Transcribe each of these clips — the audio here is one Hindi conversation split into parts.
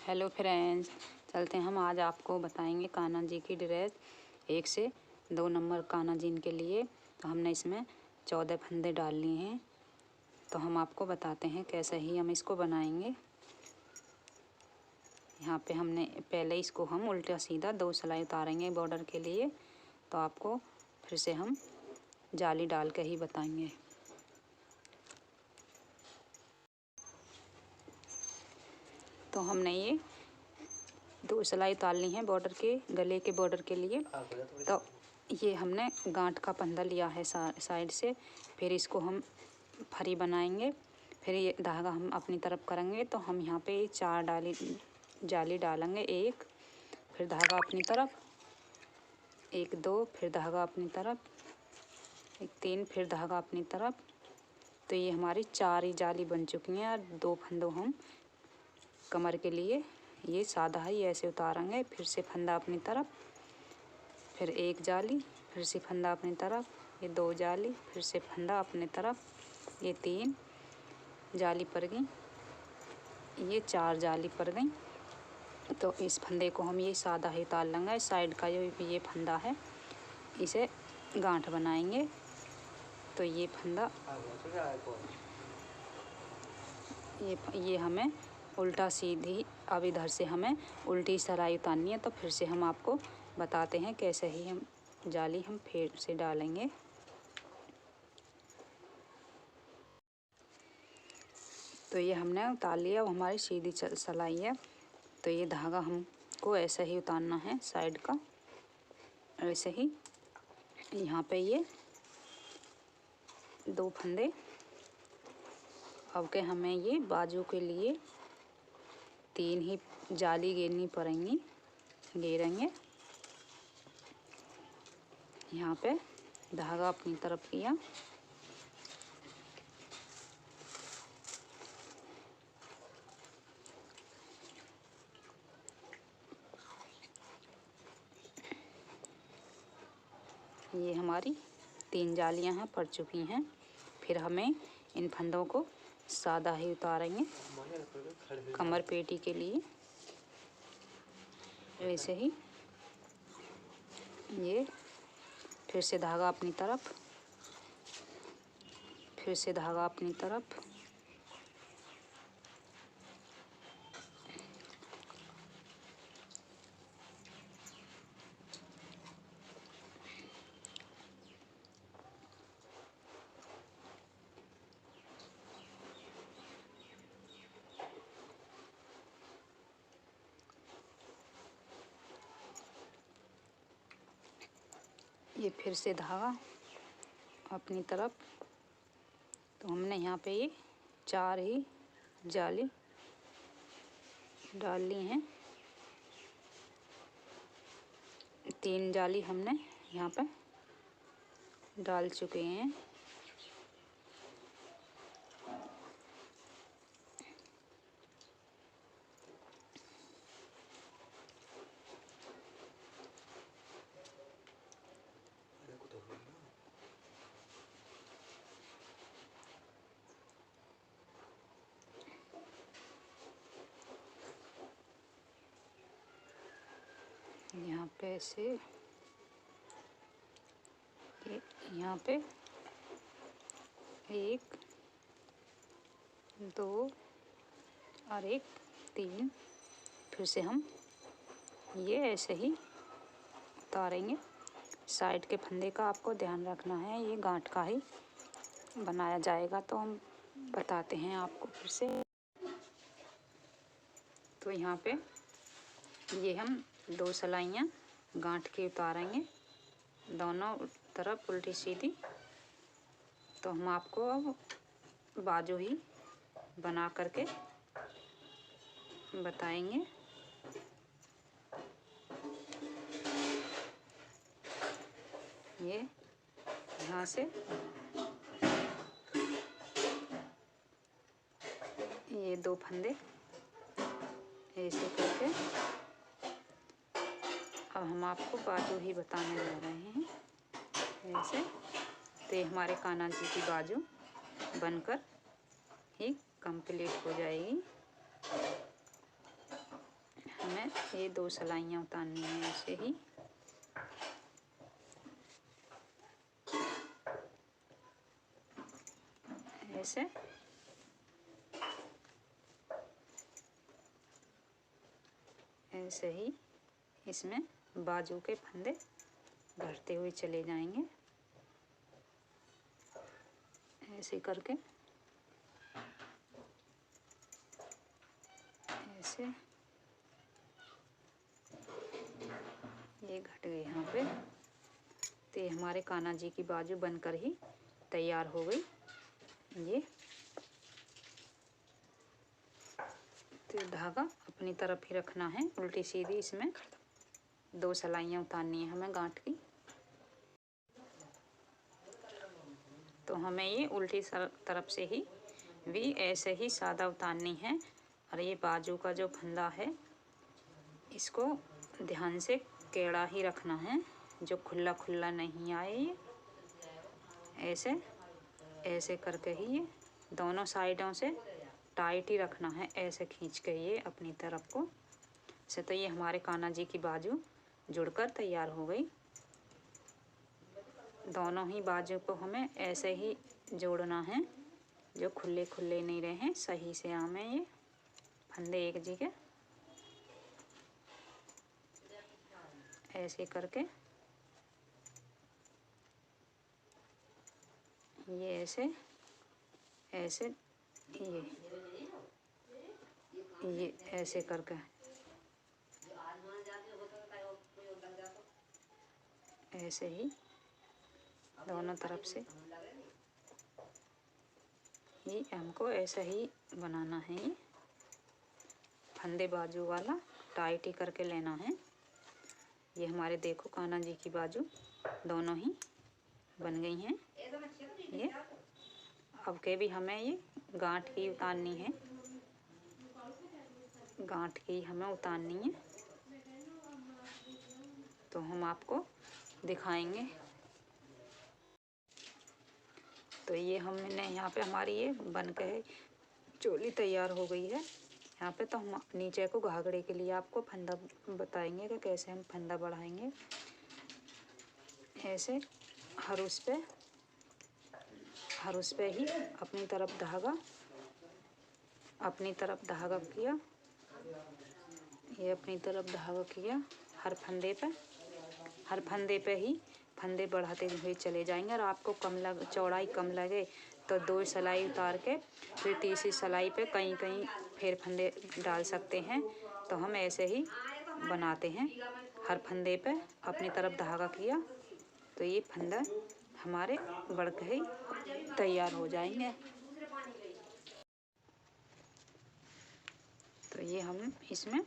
हेलो फ्रेंड्स, चलते हैं हम आज आपको बताएंगे कान्हा जी की ड्रेस 1 से 2 नंबर कान्हा जी के लिए। तो हमने इसमें 14 फंदे डाल लिए हैं। तो हम आपको बताते हैं कैसे ही हम इसको बनाएंगे। यहाँ पे हमने पहले इसको हम उल्टा सीधा 2 सिलाई उतारेंगे बॉर्डर के लिए। तो आपको फिर से हम जाली डाल के ही बताएंगे। तो हमने ये 2 सिलाई उतार ली हैं बॉर्डर के गले के बॉर्डर के लिए। तो ये हमने गांठ का फंदा लिया है साइड से। फिर इसको हम फरी बनाएंगे। फिर ये धागा हम अपनी तरफ करेंगे। तो हम यहाँ पे 4 जाली डालेंगे। 1, फिर धागा अपनी तरफ, 1 2, फिर धागा अपनी तरफ, 1 3, फिर धागा अपनी तरफ। तो ये हमारी 4 ही जाली बन चुकी हैं। और 2 फंदों हम कमर के लिए ये सादा ही ऐसे उतारेंगे। फिर से फंदा अपनी तरफ, फिर 1 जाली, फिर से फंदा अपनी तरफ, ये 2 जाली, फिर से फंदा अपनी तरफ, ये 3 जाली पड़ गई, ये 4 जाली पड़ गई। तो इस फंदे को हम ये सादा ही उतार लेंगे। साइड का ये फंदा है, इसे गांठ बनाएंगे। तो ये फंदा ये हमें उल्टा सीधी, अब इधर से हमें उल्टी सिलाई उतारनी है। तो फिर से हम आपको बताते हैं कैसे ही हम जाली हम फिर से डालेंगे। तो ये हमने उतार लिया, वो हमारी सीधी सिलाई है। तो ये धागा हमको ऐसे ही उतारना है साइड का, ऐसे ही। यहाँ पे ये 2 फंदे। अब के हमें ये बाजू के लिए 3 ही जाली घेरनी पड़ेंगी, घेरेंगे। यहाँ पे धागा अपनी तरफ किया, ये हमारी 3 जालियाँ हैं पड़ चुकी हैं। फिर हमें इन फंदों को सादा ही उतारेंगे कमर पेटी के लिए, ऐसे ही। ये फिर से धागा अपनी तरफ, फिर से धागा अपनी तरफ, ये फिर से धागा अपनी तरफ। तो हमने यहाँ पे ये 4 ही जाली डाल ली हैं। 3 जाली हमने यहाँ पे डाल चुके हैं। यहाँ पे ऐसे, यहाँ पे 1 2 और 1 3, फिर से हम ये ऐसे ही उतारेंगे। साइड के फंदे का आपको ध्यान रखना है, ये गांठ का ही बनाया जाएगा। तो हम बताते हैं आपको फिर से। तो यहाँ पे ये हम 2 सिलाइयाँ गांठ के उतारेंगे दोनों तरफ उल्टी सीधी। तो हम आपको अब बाजू ही बना करके बताएंगे। ये यहाँ से ये 2 फंदे ऐसे करके अब हम आपको बाजू ही बताने जा रहे हैं ऐसे। तो ये हमारे कान्हा जी की बाजू बनकर ही कंप्लीट हो जाएगी। ये 2 सिलाइयाँ उतारनी है ऐसे ही। ऐसे ऐसे ही इसमें बाजू के फंदे भरते हुए चले जाएंगे ऐसे करके। ऐसे ये घट गए यहाँ पे। तो ये हमारे कान्हा जी की बाजू बनकर ही तैयार हो गई। ये तो धागा अपनी तरफ ही रखना है उल्टी सीधी। इसमें 2 सिलाइयाँ उतारनी है हमें गांठ की। तो हमें ये उल्टी तरफ से ही भी ऐसे ही सादा उतारनी है। और ये बाजू का जो फंदा है इसको ध्यान से केड़ा ही रखना है, जो खुला खुला नहीं आए। ये ऐसे ऐसे करके ही ये दोनों साइडों से टाइट ही रखना है, ऐसे खींच के ये अपनी तरफ को से। तो ये हमारे कान्हा जी की बाजू जुड़कर तैयार हो गई। दोनों ही बाजू को हमें ऐसे ही जोड़ना है, जो खुले खुले नहीं रहे, सही से हमें ये फंदे एक जगह ऐसे करके ये ऐसे ऐसे ये ऐसे करके ऐसे ही दोनों तरफ से ही हमको ऐसा ही बनाना है। ये फंदे बाजू वाला टाइट ही करके लेना है। ये हमारे देखो कान्हा जी की बाजू दोनों ही बन गई हैं। ये अब के भी हमें ये गांठ की उतारनी है, गांठ की हमें उतारनी है। तो हम आपको दिखाएंगे। तो ये हमने यहाँ पे हमारी ये बन के चोली तैयार हो गई है। यहाँ पे तो हम नीचे को घाघरे के लिए आपको फंदा बताएंगे कि कैसे हम फंदा बढ़ाएंगे। ऐसे हर उस पे ही अपनी तरफ धागा किया, ये अपनी तरफ धागा किया। हर फंदे पे ही फंदे बढ़ाते हुए चले जाएंगे। और आपको चौड़ाई कम लगे तो 2 सिलाई उतार के फिर तीसरी सिलाई पे कहीं कहीं फिर फंदे डाल सकते हैं। तो हम ऐसे ही बनाते हैं। हर फंदे पे अपनी तरफ धागा किया तो ये फंदा हमारे बढ़ के ही तैयार हो जाएंगे। तो ये हम इसमें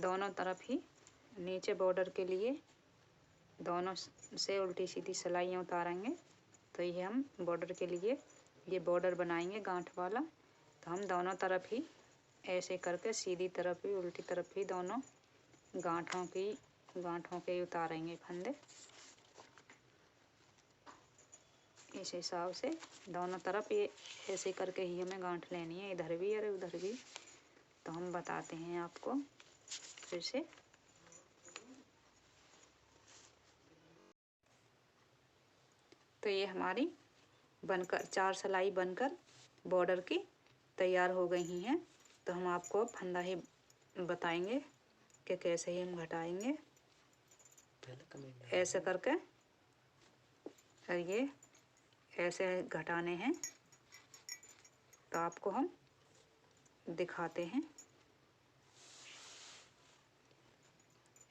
दोनों तरफ ही नीचे बॉर्डर के लिए दोनों से उल्टी सीधी सिलाइयाँ उतारेंगे। तो ये हम बॉर्डर के लिए ये बॉर्डर बनाएंगे गांठ वाला। तो हम दोनों तरफ ही ऐसे करके सीधी तरफ ही उल्टी तरफ ही दोनों गांठों के उतारेंगे फंदे। इस हिसाब से दोनों तरफ ये ऐसे करके ही हमें गांठ लेनी है, इधर भी और उधर भी। तो हम बताते हैं आपको फिर से। तो ये हमारी बनकर 4 सिलाई बनकर बॉर्डर की तैयार हो गई हैं। तो हम आपको फंदा ही बताएंगे कि कैसे ही हम घटाएंगे ऐसे करके। और ये ऐसे घटाने हैं तो आपको हम दिखाते हैं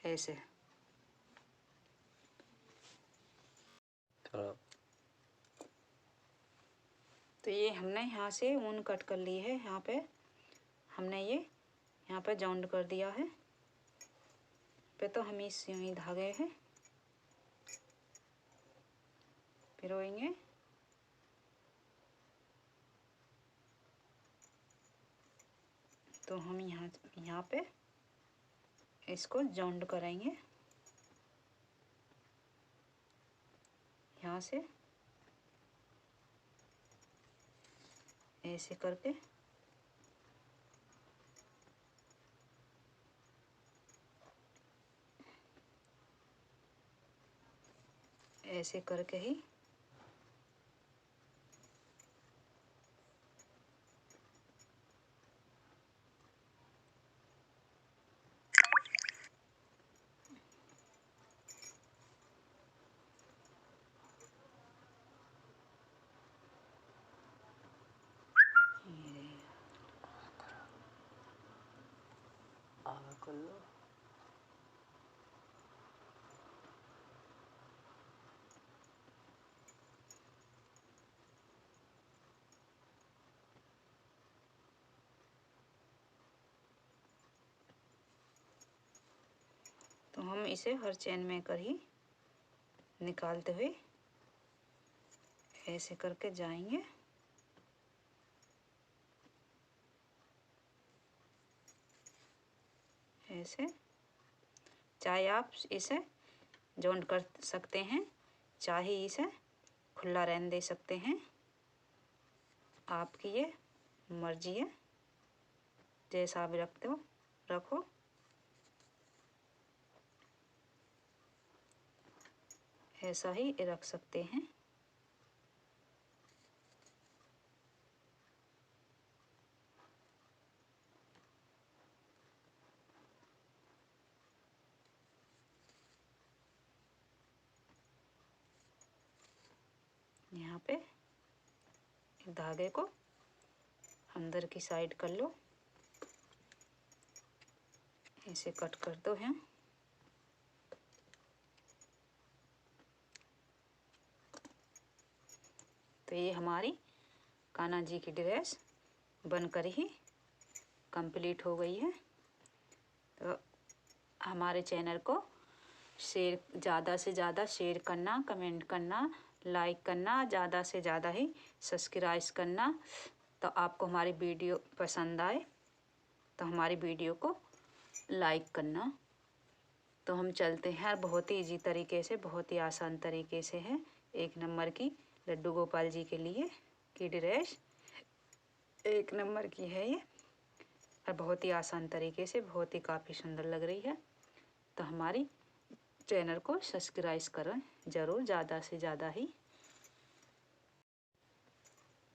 ऐसे। तो ये हमने यहाँ से ऊन कट कर ली है। यहाँ पे हमने ये यहाँ पे जॉइंट कर दिया है पे। तो हम इस यूं ही धागे हैं पिरोएंगे। तो हम यहाँ पे इसको जॉइंट करेंगे यहाँ से ऐसे करके। ऐसे करके ही तो हम इसे हर चेन में कर ही निकालते हुए ऐसे करके जाएंगे। ऐसे चाहे आप इसे जॉइंट कर सकते हैं, चाहे इसे खुला रहने दे सकते हैं, आपकी ये मर्जी है, जैसा भी रखते हो रखो। ऐसा ही रख सकते हैं। यहाँ पे धागे को अंदर की साइड कर लो, ऐसे कट कर दो हैं। तो ये हमारी कान्हा जी की ड्रेस बनकर ही कंप्लीट हो गई है। तो हमारे चैनल को शेयर ज़्यादा से ज़्यादा शेयर करना, कमेंट करना, लाइक करना, ज़्यादा से ज़्यादा ही सब्सक्राइब करना। तो आपको हमारी वीडियो पसंद आए तो हमारी वीडियो को लाइक करना। तो हम चलते हैं, बहुत ही इजी तरीके से, बहुत ही आसान तरीके से है। 1 नंबर की लड्डू गोपाल जी के लिए की ड्रेस 1 नंबर की है ये, और बहुत ही आसान तरीके से, बहुत ही काफ़ी सुंदर लग रही है। तो हमारी चैनल को सब्सक्राइब करें ज़रूर, ज़्यादा से ज़्यादा ही।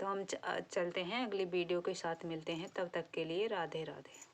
तो हम चलते हैं, अगली वीडियो के साथ मिलते हैं, तब तक के लिए राधे राधे।